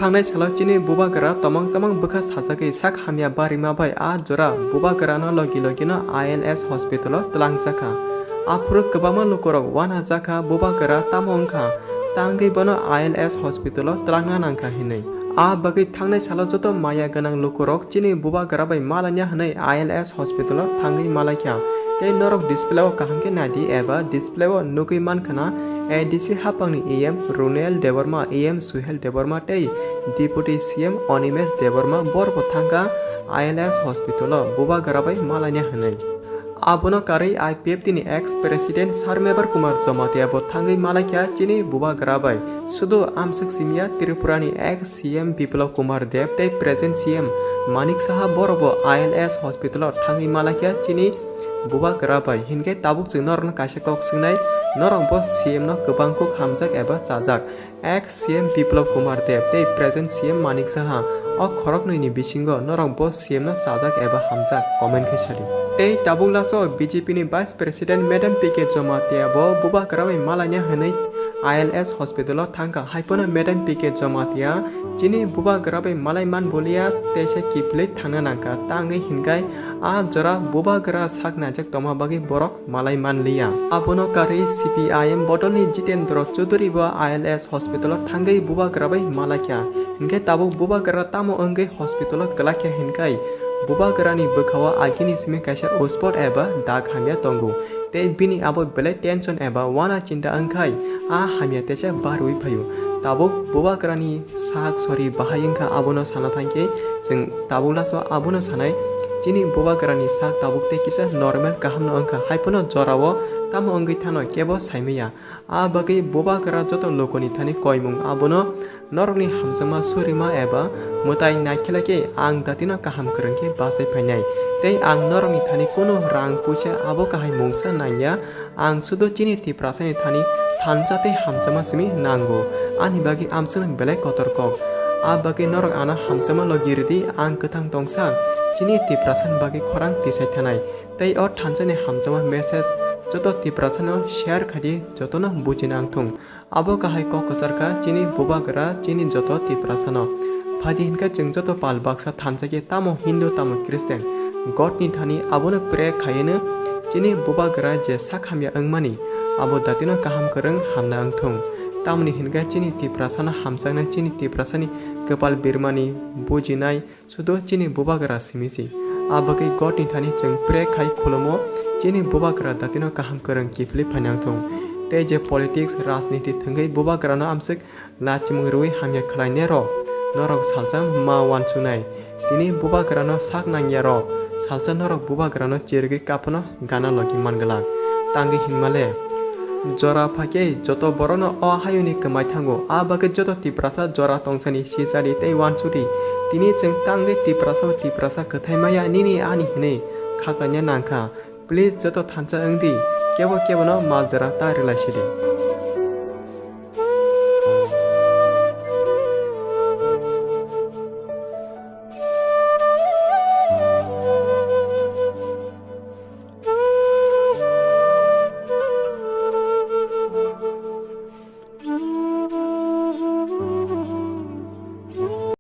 थांनाय सालाव चिनी Bubagra Tamang समंग बुखा साजागै sak hamya barima bai a jora bubagara no logi logi no ILS hospital tlang jaka afuru kwbangma lukorok wana jaka bubagara tamongkha tangai bono ILS hospital tlangna nangkha hinai a bagai थांनाय सालाव joto maya ganang lukorok chini bubagara bai malanya hinai ILS hospital thangai malakya tei norok display o kahamke nadi eba display o nugui mankhana ADC Hapangni EM Runel Deborma EM Suhel Deborma tei Deputy CM Onimes Deborma borbo thangka ILS Hospital bubagara bai malanya hinai abono karai IPF tini ex president Sarmebar Kumar Jomatia bo thangai malakya chini bubagara bai sudu amsak simia Tripurani ex CM Biplab Kumar Dev tei present CM Manik Saha borbo ILS Hospital thangai malakya chini bubagara bai hingai tabuk jeng norno kaisa kok singnai norong bo CM no gobang kok hamjak eba chajak ex CM Biplab Kumar Dev tei present CM Manik Saha o khorok ni bisingo norong bo CM no chajak eba hamjak comment khaisali tei tabuk laso BJP ni vice president Madam PK Jomatia bo bubagara bai malanya hinai ILS hospital thangka haipono Madam PK Jomatia chini bubagara bai malai man bolia teisa kiplei thangna nangka tangai hingai a jora bubagara sak najak toma bagi borok malai man liya abono kari CPIM bodolni Jitendra Choudhury bo ILS hospital thangai bubagara bai malakya hingai tabuk bubagara tamo ongai hospital galakya hingai bubagara ni bokhawa agini simi kaisa ospot eba dag hamya tongo tei bini abo belai tension eba wana chinta angkai a hamya techa barui phayo tabuk bubagara ni sak sori bahayengkha abono sana thangke jeng tabula so abono sanai chini bubagara ni sak tabuk te kisa normal kaham no angkha haipono jorao tamo ongai thano kebo saimiya a bagai bubagara joto lokoni thani koimung abono norokni hamjama surima eba mutai naikhelake ang datino kaham krengke basai phainai tei ang norokni thani kono rang puisa abo kahai mungsa nanya ang sudo chini tiprasani thani thanjate hamjama simi nango ani bagi amsang belai kotorkok a bagi norok ana hamjama logiridi ang kathang tongsa chini tiprasan bagi khorang tisai thanai tei o thanjani hamjama message joto tiprasano share khadi jotono bujinang thung abo kahai ko kasarka chini bubagara chini joto tiprasano phadi hinka jeng joto pal baksa thanjake tamo hindu tamo christian god ni thani abono pre khayene chini bubagara je sakhamya angmani abo datino kaham korang hamna angthung tamni hinga chini tiprasana hamsangna chini tiprasani kepal birmani bujinai sudo chini bubagara simisi abagai god ni thani jeng pre khai kholomo chini bubagara datino kaham korang kifli phanang thung te je politics rajniti thungai bubagara no amsik nachimung rui hamya khlaine ro norok saljam ma wanchunai tini bubagara no sak nangya ro salcha norok bubagara no chergi kapono gana logi mangala tangi hinmale jora phake joto borono o hayuni kemai thango a bagai joto tiprasa jora tongsani sisari tei wansuri tini jeng tangai tiprasa kothaimaya nini ani hine khakanya nangkha please joto thancha angdi kebo no majara ta relashiri